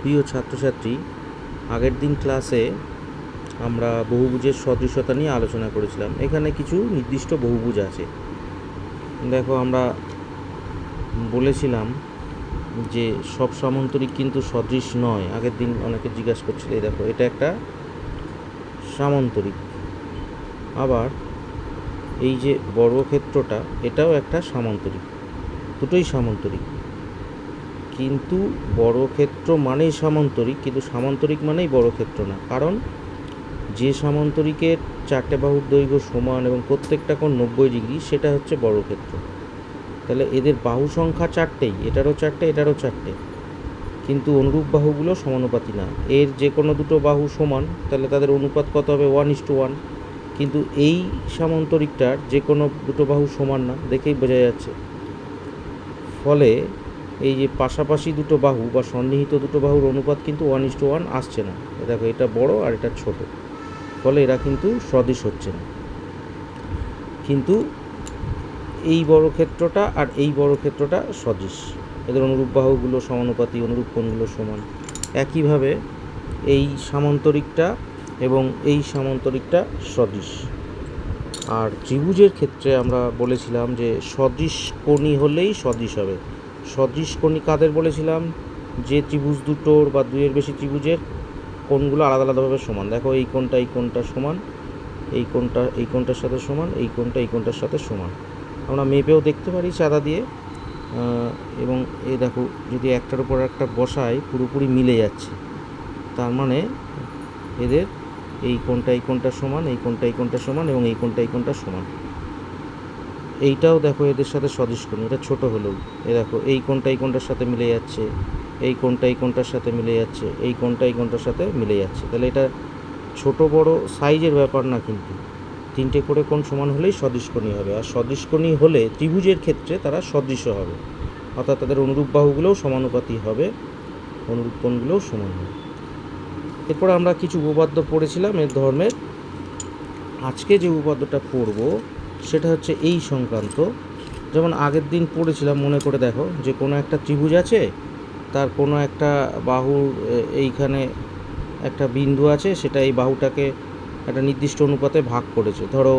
প্রিয় ছাত্রছাত্রী, আগের দিন ক্লাসে আমরা বহুভুজের সদৃশতা নিয়ে আলোচনা করেছিলাম। এখানে কিছু নির্দিষ্ট বহুভুজ আছে। দেখো, আমরা বলেছিলাম যে সব সামান্তরিক কিন্তু সদৃশ নয়। আগের দিন অনেকে জিজ্ঞাসা করছিল, এই দেখো এটা একটা সামান্তরিক। আবার এই যে বর্গক্ষেত্রটা, এটাও একটা সামান্তরিক, দুটোই সামান্তরিক। কিন্তু বর্গক্ষেত্র মানেই সামান্তরিক, কিন্তু সামান্তরিক মানেই বর্গক্ষেত্র না। কারণ যে সামান্তরিকের চারটে বাহুর দৈর্ঘ্য সমান এবং প্রত্যেকটা কোণ 90 ডিগ্রি, সেটা হচ্ছে বর্গক্ষেত্র। তাহলে এদের বাহু সংখ্যা চারটেই, এটারও চারটে, এটারও চারটে, কিন্তু অনুরূপ বাহুগুলো সমানুপাতি না। এর যে কোনো দুটো বাহু সমান, তাহলে তাদের অনুপাত কত হবে? 1:1। কিন্তু এই সামান্তরিকটার যে কোনো দুটো বাহু সমান না, দেখেই বোঝা যাচ্ছে। ফলে এই যে পাশাপাশি দুটো বাহু বা সন্নিহিত দুটো বাহুর অনুপাত কিন্তু 1:1 আসছে না। দেখো, এটা বড় আর এটা ছোট, ফলে এরা কিন্তু সদৃশ হচ্ছে না। কিন্তু এই বর্গক্ষেত্রটা আর এই বর্গক্ষেত্রটা সদৃশ, এদের অনুরূপ বাহুগুলো সমানুপাতি, অনুরূপ কোণগুলো সমান। একইভাবে এই সামান্তরিকটা এবং এই সামান্তরিকটা সদৃশ। আর ত্রিভুজের ক্ষেত্রে আমরা বলেছিলাম যে সদৃশ কোণী হলেই সদৃশ হবে। সদৃশ কোণী কাদের বলেছিলাম? যে ত্রিভুজ দুটোর বা দুইয়ের বেশি ত্রিভুজের কোণগুলো আলাদা আলাদাভাবে সমান। দেখো, এই কোণটা এই কোণটা সমান, এই কোণটা এই কোণটার সাথে সমান, এই কোণটা এই কোণটার সাথে সমান। আমরা মেপেও দেখতে পারি চাঁদা দিয়ে। এবং এই দেখো, যদি একটার উপর একটা বসাই, পুরোপুরি মিলে যাচ্ছে। তার মানে এদের এই কোণটা এই কোণটা সমান, এই কোণটা এই কোণটা সমান এবং এই কোণটা এই কোণটা সমান। এইটাও দেখো এদের সাথে সদৃশ কোণ, এটা ছোট হলেও। এ দেখো, এই কোণটা এই কোণটার সাথে মিলে যাচ্ছে, এই কোণটা এই কোণটার সাথে মিলে যাচ্ছে, এই কোণটা এই কোণটার সাথে মিলে যাচ্ছে। তাহলে এটা ছোট বড় সাইজের ব্যাপার না, কিন্তু তিনটে করে কোণ সমান হলেই সদৃশকোণী হবে। আর সদৃশকোণী হলে ত্রিভুজের ক্ষেত্রে তারা সদৃশ হবে, অর্থাৎ তাদের অনুরূপ বাহুগুলোও সমানুপাতি হবে, অনুরূপ কোণগুলোও সমান হবে। এরপর আমরা কিছু উপপাদ্য পড়েছিলাম এর ধর্মের। আজকে যে উপপাদ্যটা পড়ব সেটা হচ্ছে এই সংক্রান্ত। যেমন আগের দিন পড়েছিলাম, মনে করে দেখো, যে কোনো একটা ত্রিভুজ আছে, তার কোনো একটা বাহুর এইখানে একটা বিন্দু আছে, সেটা এই বাহুটাকে একটা নির্দিষ্ট অনুপাতে ভাগ করেছে। ধরো,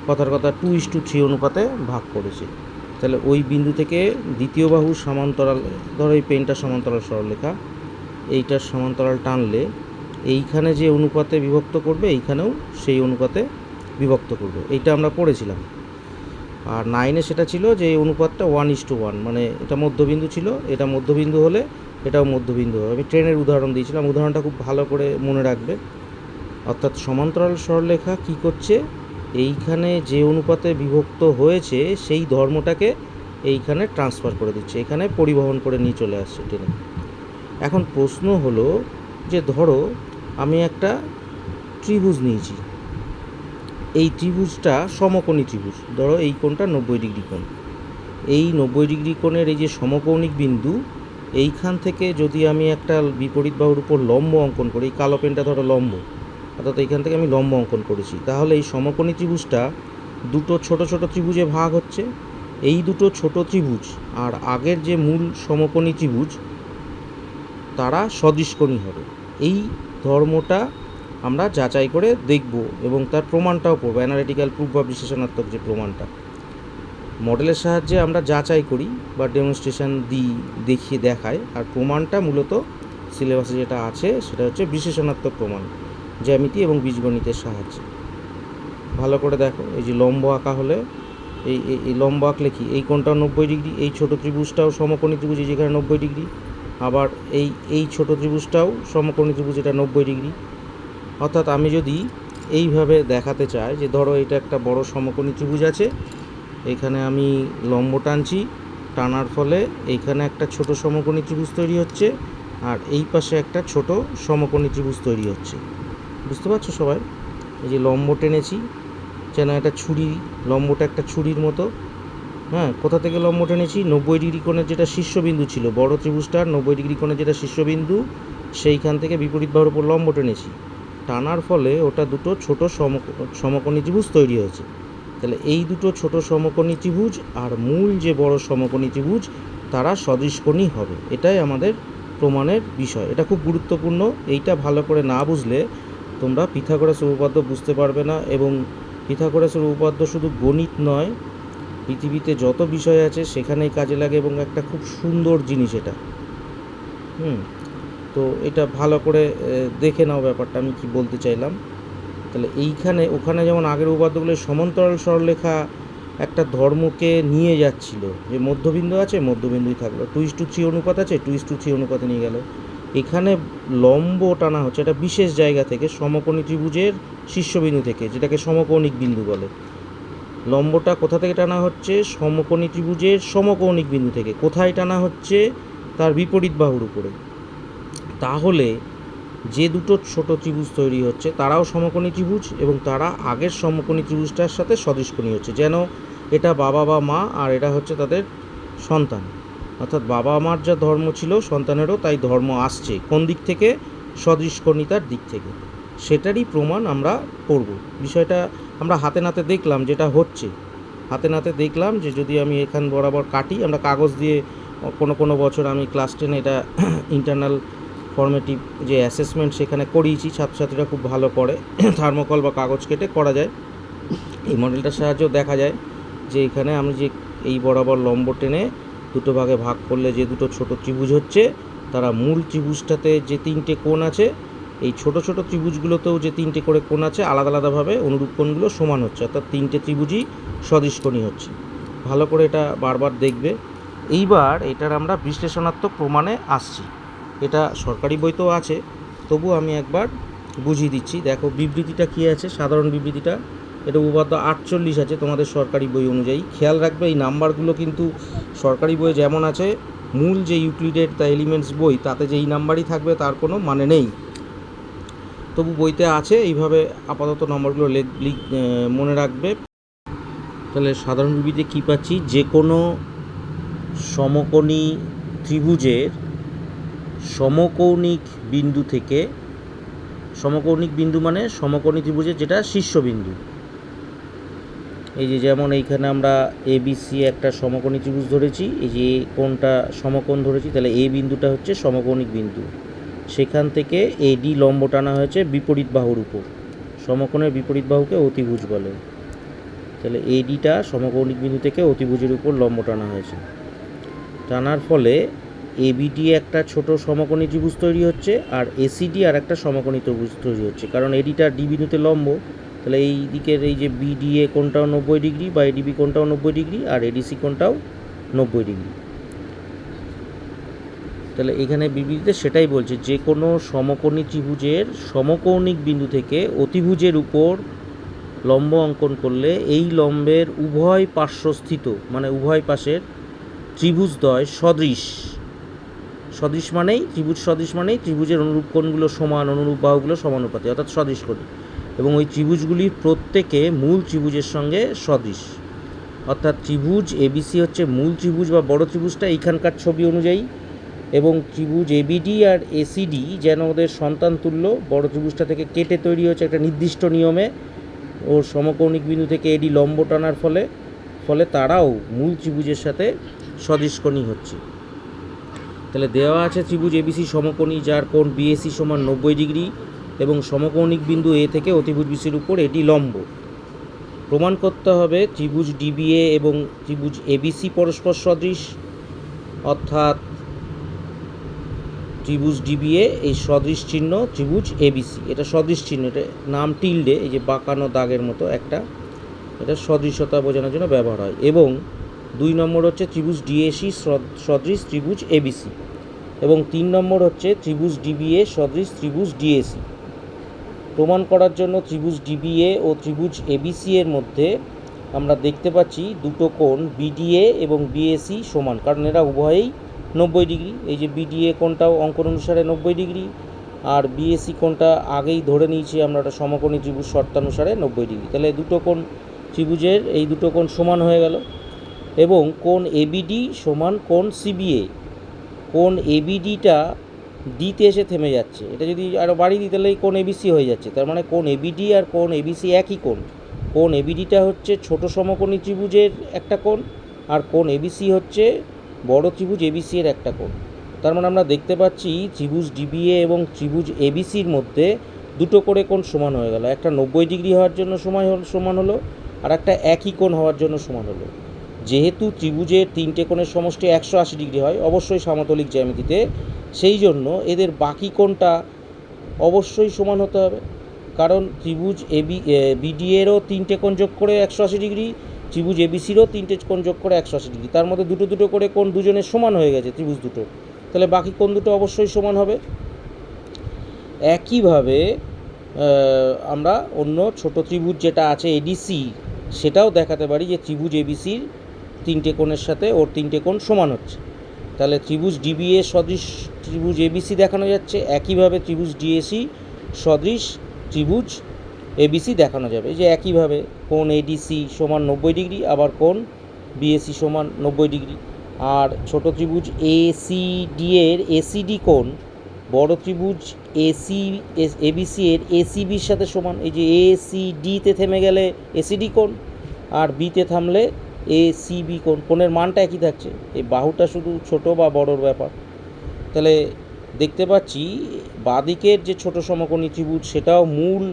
কথার কথা 2:3 অনুপাতে ভাগ করেছে। তাহলে ওই বিন্দু থেকে দ্বিতীয় বাহুর সমান্তরাল, ধরো এই পেনটা সমান্তরাল সরলরেখা, এইটার সমান্তরাল টানলে এইখানে যে অনুপাতে বিভক্ত করবে, এইখানেও সেই অনুপাতে বিভক্ত করবে। এইটা আমরা পড়েছিলাম। আর 9-এ সেটা ছিল যে এই অনুপাতটা 1:1, মানে এটা মধ্যবিন্দু ছিল, এটা মধ্যবিন্দু হলে এটাও মধ্যবিন্দু হবে। আমি ট্রেনের উদাহরণ দিয়েছিলাম, উদাহরণটা খুব ভালো করে মনে রাখবে। অর্থাৎ সমান্তরাল সরলরেখা কী করছে? এইখানে যে অনুপাতে বিভক্ত হয়েছে সেই ধর্মটাকে এইখানে ট্রান্সফার করে দিচ্ছে, এখানে পরিবহন করে নিয়ে চলে আসছে ট্রেনে। এখন প্রশ্ন হলো যে ধরো আমি একটা ত্রিভুজ নিয়েছি, এই ত্রিভুজটা সমকোণী ত্রিভুজ। ধরো এই কোণটা 90 ডিগ্রি কোণ। এই 90 ডিগ্রি কোণের এই যে সমকৌণিক বিন্দু, এইখান থেকে যদি আমি একটা বিপরীত বাহুর উপর লম্ব অঙ্কন করি, এই কালো পেনটা ধরো লম্ব, অর্থাৎ এইখান থেকে আমি লম্ব অঙ্কন করেছি, তাহলে এই সমকোণী ত্রিভুজটা দুটো ছোট ছোট ত্রিভুজে ভাগ হচ্ছে। এই দুটো ছোট ত্রিভুজ আর আগের যে মূল সমকোণী ত্রিভুজ, তারা সদৃশকোণী হবে। এই ধর্মটা আমরা যাচাই করে দেখব এবং তার প্রমাণটাও পড়ব। অ্যানালিটিক্যাল প্রুফ বা বিশ্লেষণাত্মক যে প্রমাণটা, মডেলের সাহায্যে আমরা যাচাই করি বা ডেমনস্ট্রেশন দিই, দেখিয়ে দেখায়। আর প্রমাণটা মূলত সিলেবাসে যেটা আছে সেটা হচ্ছে বিশ্লেষণাত্মক প্রমাণ, জ্যামিতি এবং বীজগণিতের সাহায্যে। ভালো করে দেখো, এই যে লম্ব আঁকা হলে এই লম্ব আঁকলে কি, এই কোণটাও 90 ডিগ্রি, এই ছোটো ত্রিভুজটাও সমকোণী ত্রিভুজ, যেখানে 90 ডিগ্রি। আবার এই ছোটো ত্রিভুজটাও সমকোণী ত্রিভুজ, এটা 90 ডিগ্রি। অর্থাৎ আমি যদি এইভাবে দেখাতে চাই যে ধরো এটা একটা বড় সমকোণী ত্রিভুজ আছে, এখানে আমি লম্ব টানছি, টানার ফলে এইখানে একটা ছোট সমকোণী ত্রিভুজ তৈরি হচ্ছে, আর এই পাশে একটা ছোট সমকোণী ত্রিভুজ তৈরি হচ্ছে। বুঝতে পারছো সবাই? এই যে লম্ব টেনেছি, যেন একটা ছুরি, লম্বটা একটা ছুরির মতো। হ্যাঁ, কোথা থেকে লম্ব টেনেছি? 90 ডিগ্রি কোণের যেটা শীর্ষবিন্দু ছিল, বড় ত্রিভুজটার 90 ডিগ্রি কোণের যেটা শীর্ষবিন্দু, সেইখান থেকে বিপরীত বাহুর উপর লম্ব টেনেছি। টানার ফলে ওটা দুটো ছোট সমকোণী ত্রিভুজ তৈরি হয়েছে। তাহলে এই দুটো ছোট সমকোণী ত্রিভুজ আর মূল যে বড় সমকোণী ত্রিভুজ, তারা সদৃশকোণী হবে। এটাই আমাদের প্রমাণের বিষয়। এটা খুব গুরুত্বপূর্ণ। এইটা ভালো করে না বুঝলে তোমরা পিথাগোরাস উপপাদ্য বুঝতে পারবে না। এবং পিথাগোরাসের উপপাদ্য শুধু গণিত নয়, পৃথিবীতে যত বিষয় আছে সেখানেই কাজে লাগে এবং একটা খুব সুন্দর জিনিস এটা। তো এটা ভালো করে দেখে নাও ব্যাপারটা আমি কি বলতে চাইলাম। তাহলে এইখানে ওখানে যেমন আগের উপপাদ্যগুলো সমান্তরাল সরলরেখা একটা ধর্মকে নিয়ে যাচ্ছিল, যে মধ্যবিন্দু আছে মধ্যবিন্দুই থাকলো, 2:3 অনুপাত আছে 2:3 অনুপাতে নিয়ে গেল। এখানে লম্ব টানা হচ্ছে একটা বিশেষ জায়গা থেকে, সমকোণী ত্রিভুজের শীর্ষবিন্দু থেকে, যেটাকে সমকৌণিক বিন্দু বলে। লম্বটা কোথা থেকে টানা হচ্ছে? সমকোণী ত্রিভুজের সমকৌণিক বিন্দু থেকে। কোথায় টানা হচ্ছে? তার বিপরীত বাহুর উপরে। তাহলে যে দুটো ছোট ত্রিভুজ তৈরি হচ্ছে তারাও সমকোণী ত্রিভুজ এবং তারা আগের সমকোণী ত্রিভুজটার সাথে সদৃশকোণী হচ্ছে, যেন এটা বাবা বা মা আর এটা হচ্ছে তাদের সন্তান। অর্থাৎ বাবা মার যা ধর্ম ছিল সন্তানেরও তাই ধর্ম আসছে। কোন দিক থেকে? সদৃশকোণিতার দিক থেকে। সেটারই প্রমাণ আমরা করব। বিষয়টা আমরা হাতে নাতে দেখলাম, যেটা হচ্ছে হাতে নাতে দেখলাম যে যদি আমি এখান বরাবর কাটি, আমরা কাগজ দিয়ে কোনো বছর আমি ক্লাস 10 এটা ইন্টারনাল ফর্মেটিভ যে অ্যাসেসমেন্ট সেখানে করিয়েছি, ছাত্রছাত্রীরা খুব ভালো করে। থার্মোকল বা কাগজ কেটে করা যায়। এই মডেলটার সাহায্যেও দেখা যায় যে এখানে আমি যে এই বরাবর লম্ব টেনে দুটো ভাগে ভাগ করলে যে দুটো ছোট ত্রিভুজ হচ্ছে, তারা মূল ত্রিভুজটাতে যে 3টে কোণ আছে, এই ছোট ছোট ত্রিভুজগুলোতেও যে 3টে করে কোণ আছে, আলাদা আলাদাভাবে অনুরূপ কোণগুলো সমান হচ্ছে, অর্থাৎ 3টে ত্রিভুজই সদৃশকোণী হচ্ছে। ভালো করে এটা বারবার দেখবে। এইবার এটার আমরা বিশ্লেষণাত্মক প্রমাণে আসছি। এটা সরকারি বইতেও আছে, তবু আমি একবার বুঝিয়ে দিচ্ছি। দেখো বিবৃতিটা কী আছে, সাধারণ বিবৃতিটা। এটা উপপাদ্য 48 আছে তোমাদের সরকারি বই অনুযায়ী। খেয়াল রাখবে এই নাম্বারগুলো কিন্তু সরকারি বইয়ে যেমন আছে, মূল যে ইউক্লিডের দ্য এলিমেন্টস বই তাতে যে এই নাম্বারই থাকবে তার কোনো মানে নেই, তবু বইতে আছে। এইভাবে আপাতত নম্বরগুলো মনে রাখবে। তাহলে সাধারণ বিবৃতিতে কী পাচ্ছি? যে কোনো সমকোণী ত্রিভুজের সমকৌণিক বিন্দু থেকে, সমকৌণিক বিন্দু মানে সমকোণী ত্রিভুজের যেটা শীর্ষবিন্দু, এই যে যেমন এইখানে আমরা ABC একটা সমকোণী ত্রিভুজ ধরেছি, এই যে কোণটা সমকোণ ধরেছি, তাহলে এই বিন্দুটা হচ্ছে সমকৌণিক বিন্দু। সেখান থেকে AD লম্ব টানা হয়েছে বিপরীত বাহুর উপর। সমকোণের বিপরীত বাহুকে অতিভুজ বলে। তাহলে ADটা সমকৌণিক বিন্দু থেকে অতিভুজের উপর লম্ব টানা হয়েছে। টানার ফলে ABD একটা ছোট সমকোণী ত্রিভুজ তৈরি হচ্ছে, আর ACD আর একটা সমকোণী ত্রিভুজ তৈরি হচ্ছে, কারণ ADটা D বিন্দুতে লম্ব। তাহলে এই দিকের এই যে BDA কোণটাও 90 ডিগ্রি বা ADB কোণটাও 90 ডিগ্রি, আর ADC কোণটাও 90 ডিগ্রি। তাহলে এখানে বিবৃতিতে সেটাই বলছে, যে কোনো সমকোণী ত্রিভুজের সমকৌণিক বিন্দু থেকে অতিভুজের উপর লম্ব অঙ্কন করলে এই লম্বের উভয় পার্শ্বস্থিত, মানে উভয় পাশের ত্রিভুজদ্বয় সদৃশ। সদৃশ মানেই ত্রিভুজ, সদৃশ মানেই ত্রিভুজের অনুরূপ কোণগুলো সমান, অনুরূপ বাহুগুলো সমানুপাতি, অর্থাৎ সদৃশ কোণ। এবং ওই ত্রিভুজগুলির প্রত্যেকে মূল ত্রিভুজের সঙ্গে সদৃশ। অর্থাৎ ত্রিভুজ ABC হচ্ছে মূল ত্রিভুজ বা বড় ত্রিভুজটা এইখানকার ছবি অনুযায়ী, এবং ত্রিভুজ ABD আর ACD যেন ওদের সন্তান তুল্য, বড় ত্রিভুজটা থেকে কেটে তৈরি হচ্ছে একটা নির্দিষ্ট নিয়মে। ওর সমকৌণিক বিন্দু থেকে AD লম্ব টানার ফলে তারাও মূল ত্রিভুজের সাথে সদৃশকোণী হচ্ছে। তাহলে দেওয়া আছে ত্রিভুজ ABC সমকোণী, যার কোণ BAC সমান 90 ডিগ্রি এবং সমকৌণিক বিন্দু A থেকে অতিভুজ BCর উপর এটি লম্ব। প্রমাণ করতে হবে ত্রিভুজ DBA এবং ত্রিভুজ ABC পরস্পর সদৃশ, অর্থাৎ ত্রিভুজ DBA এই সদৃশ চিহ্ন ত্রিভুজ ABC, এটা সদৃশ চিহ্ন, এটা নাম টিল্ডে, এই যে বাঁকানো দাগের মতো একটা, এটা সদৃশতা বোঝানোর জন্য ব্যবহার হয়। এবং 2 নম্বর হচ্ছে ত্রিভুজ DAC সদৃশ ত্রিভুজ ABC, এবং 3 নম্বর হচ্ছে ত্রিভুজ DBA সদৃশ ত্রিভুজ DAC। প্রমাণ করার জন্য ত্রিভুজ DBA ও ত্রিভুজ ABC এর মধ্যে আমরা দেখতে পাচ্ছি দুটো কোণ BDA এবং BAC সমান, কারণ এরা উভয়েই 90 ডিগ্রি। এই যে BDA কোণটাও অঙ্কন অনুসারে 90 ডিগ্রি, আর BAC কোণটা আগেই ধরে নিয়েছি আমরা একটা সমকোণী ত্রিভুজ শর্তানুসারে 90 ডিগ্রি। তাহলে দুটো কোণ ত্রিভুজের এই দুটো কোণ সমান হয়ে গেল। এবং কোণ ABD সমান কোণ CBA। কোণ ABDটা ডিতে এসে থেমে যাচ্ছে, এটা যদি আরও বাড়িয়ে দিই তাহলে এই কোণ ABC হয়ে যাচ্ছে। তার মানে কোণ ABD আর কোণ ABC একই কোণ। কোণ ABDটা হচ্ছে ছোট সমকোণী ত্রিভুজের একটা কোণ, আর কোণ ABC হচ্ছে বড় ত্রিভুজ ABC এর একটা কোণ। তার মানে আমরা দেখতে পাচ্ছি ত্রিভুজ ডিবিএ এবং ত্রিভুজ এবিসির মধ্যে দুটো করে কোণ সমান হয়ে গেল। একটা 90 ডিগ্রি হওয়ার জন্য সমান হলো, আর একটা একই কোণ হওয়ার জন্য সমান হলো। যেহেতু ত্রিভুজের তিনটে কোণের সমষ্টি 180 ডিগ্রি হয় অবশ্যই সমতলিক জ্যামিতিতে, সেই জন্য এদের বাকি কোণটা অবশ্যই সমান হতে হবে। কারণ ত্রিভুজ বিডিএরও তিনটে কোণ যোগ করে 180 ডিগ্রি, ত্রিভুজ এবিসিরও তিনটে কোণ যোগ করে 180 ডিগ্রি, তার মধ্যে দুটো দুটো করে কোণ দুজনের সমান হয়ে গেছে ত্রিভুজ দুটো, তাহলে বাকি কোণ দুটো অবশ্যই সমান হবে। একইভাবে আমরা অন্য ছোট ত্রিভুজ যেটা আছে এডিসি, সেটাও দেখাতে পারি যে ত্রিভুজ এবিসির তিনটে কোণের সাথে ওর তিনটে কোণ সমান হচ্ছে। তাহলে ত্রিভুজ ডিবিএ সদৃশ ত্রিভুজ এবিসি দেখানো যাচ্ছে, একইভাবে ত্রিভুজ ডিএসি সদৃশ ত্রিভুজ এবিসি দেখানো যাবে। যে একইভাবে কোণ এডিসি সমান 90 ডিগ্রি, আবার কোণ বিএসি সমান 90 ডিগ্রি। আর ছোট ত্রিভুজ এসিডি এর এসিডি কোণ বড় ত্রিভুজ এবিসি এর এসিবির সাথে সমান। এই যে এসিডিতে থেমে গেলে এসিডি কোণ, আর বিতে থামলে এসিবি কোণ, কোণের মানটা একই থাকছে, এই বাহুটা শুধু ছোট বা বড়র ব্যাপার। তাহলে দেখতে পাচ্ছি বাঁদিকের যে ছোট সমকোণী ত্রিভুজ সেটাও মূল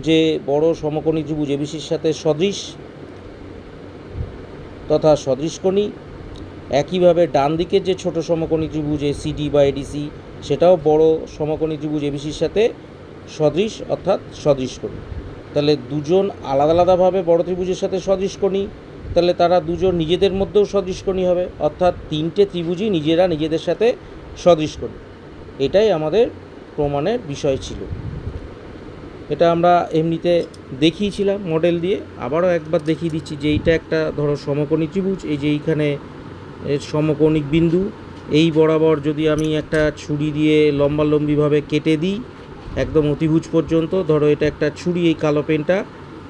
যে বড় সমকোণী ত্রিভুজ এবিসির সাথে সদৃশ তথা সদৃশকোণী। একইভাবে ডান দিকের যে ছোট সমকোণী ত্রিভুজ এসিডি বা এডিসি সেটাও বড় সমকোণী ত্রিভুজ এবিসির সাথে সদৃশ অর্থাৎ সদৃশকোণী। তাহলে দুজন আলাদা আলাদাভাবে বড় ত্রিভুজের সাথে সদৃশকোণী, তাহলে তারা দুজন নিজেদের মধ্যেও সদৃশকোণী হবে, অর্থাৎ তিনটে ত্রিভুজই নিজেদের সাথে সদৃশকোণী। এটাই আমাদের প্রমাণের বিষয় ছিল। এটা আমরা এমনিতে দেখিয়েছিলাম মডেল দিয়ে, আবারও একবার দেখিয়ে দিচ্ছি যে এইটা একটা ধরো সমকোণী ত্রিভুজ। এই যে এইখানে সমকৌণিক বিন্দু, এই বরাবর যদি আমি একটা ছুরি দিয়ে লম্বালম্বিভাবে কেটে দিই একদম অতিভুজ পর্যন্ত, ধরো এটা একটা ছুরি, এই কালো পেনটা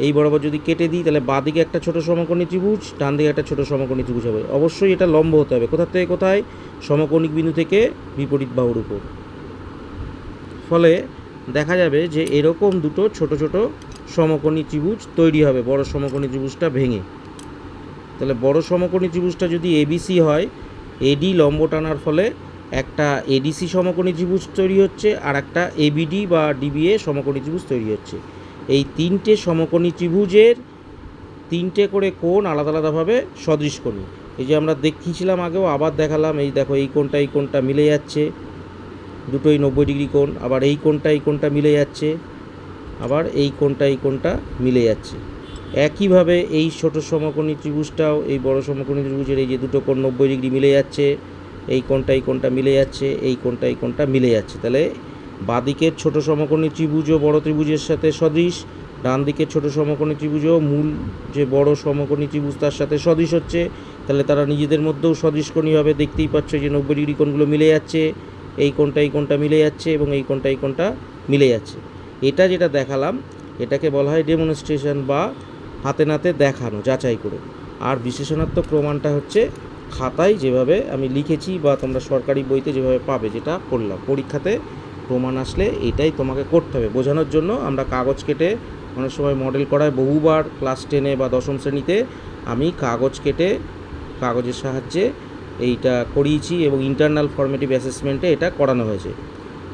এই বরাবর যদি কেটে দিই, তাহলে বাঁদিকে একটা ছোট সমকোণী ত্রিভুজ, ডান দিকে একটা ছোট সমকোণী ত্রিভুজ হবে। অবশ্যই এটা লম্ব হতে হবে, কোথা থেকে কোথায়? সমকৌণিক বিন্দু থেকে বিপরীত বাহুর উপর। ফলে দেখা যাবে যে এরকম দুটো ছোট ছোট সমকোণী ত্রিভুজ তৈরি হবে বড় সমকোণী ত্রিভুজটা ভেঙে। তাহলে বড় সমকোণী ত্রিভুজটা যদি এবিসি হয়, এডি লম্ব টানার ফলে একটা এডিসি সমকোণী ত্রিভুজ তৈরি হচ্ছে, আর একটা এবিডি বা ডিবিএ সমকোণী ত্রিভুজ তৈরি হচ্ছে। এই তিনটে সমকোণী ত্রিভুজের তিনটে করে কোণ আলাদা আলাদাভাবে সদৃশকোণী। এই যে আমরা দেখিয়েছিলাম আগেও, আবার দেখালাম, এই দেখো এই কোণটা মিলে যাচ্ছে, দুটোই 90 ডিগ্রি কোণ। আবার এই কোণটা মিলে যাচ্ছে, আবার এই কোণটা মিলে যাচ্ছে। একইভাবে এই ছোট সমকোণী ত্রিভুজটাও এই বড় সমকোণী ত্রিভুজের এই যে দুটো কোণ 90 ডিগ্রি মিলে যাচ্ছে, এই কোণটা মিলে যাচ্ছে, এই কোণটা মিলে যাচ্ছে। তাহলে বাঁদিকের ছোট সমকোণী ত্রিভুজও বড় ত্রিভুজের সাথে সদৃশ, ডান দিকের ছোট সমকোণী ত্রিভুজও মূল যে বড় সমকোণী ত্রিভুজ তার সাথে সদৃশ হচ্ছে। তাহলে তারা নিজেদের মধ্যেও সদৃশকোণী হবে। দেখতেই পাচ্ছ যে 90 ডিগ্রি কোণগুলো মিলে যাচ্ছে, এই কোণটা মিলে যাচ্ছে, এবং এই কোণটা মিলে যাচ্ছে। এটা যেটা দেখালাম এটাকে বলা হয় ডেমনস্ট্রেশন বা হাতে নাতে দেখানো, যাচাই করে। আর বিশ্লেষণাত্মক প্রমাণটা হচ্ছে খাতায় যেভাবে আমি লিখেছি বা তোমরা সরকারি বইতে যেভাবে পাবে, যেটা করলাম। পরীক্ষাতে প্রমাণ আসলে এটাই তোমাকে করতে হবে। বোঝানোর জন্য আমরা কাগজ কেটে অনেক সময় মডেল করায় বহুবার ক্লাস 10-এ বা 10ম শ্রেণীতে আমি কাগজ কেটে কাগজের সাহায্যে এইটা করিয়েছি, এবং ইন্টারনাল ফর্মেটিভ অ্যাসেসমেন্টে এটা করানো হয়েছে।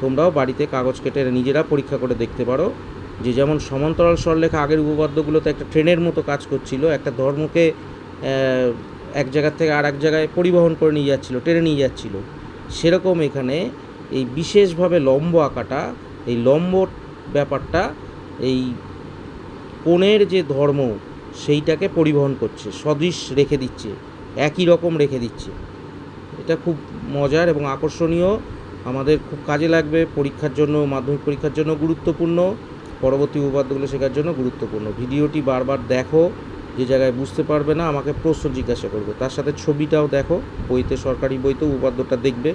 তোমরাও বাড়িতে কাগজ কেটে নিজেরা পরীক্ষা করে দেখতে পারো। যে যেমন সমান্তরাল সরলরেখা আগের উপপাদ্যগুলোতে একটা ট্রেনের মতো কাজ করছিল, একটা ধর্মকে এক জায়গা থেকে আর এক জায়গায় পরিবহন করে নিয়ে যাচ্ছিল, টেনে নিয়ে যাচ্ছিল, সেরকম এখানে এই বিশেষভাবে লম্ব আঁকাটা, এই লম্ব ব্যাপারটা এই কোণের যে ধর্ম সেইটাকে পরিবহন করছে, সদৃশ রেখে দিচ্ছে, একই রকম রেখে দিচ্ছে। এটা খুব মজার এবং আকর্ষণীয়, আমাদের খুব কাজে লাগবে পরীক্ষার জন্য, মাধ্যমিক পরীক্ষার জন্য গুরুত্বপূর্ণ, পরবর্তী উপপাদ্যগুলো শেখার জন্য গুরুত্বপূর্ণ। ভিডিওটি বারবার দেখো, যে জায়গায় বুঝতে পারবে না আমাকে প্রশ্ন জিজ্ঞাসা করবে, তার সাথে ছবিটাও দেখো, বইতে সরকারি বইতেও উপপাদ্যটা দেখবে।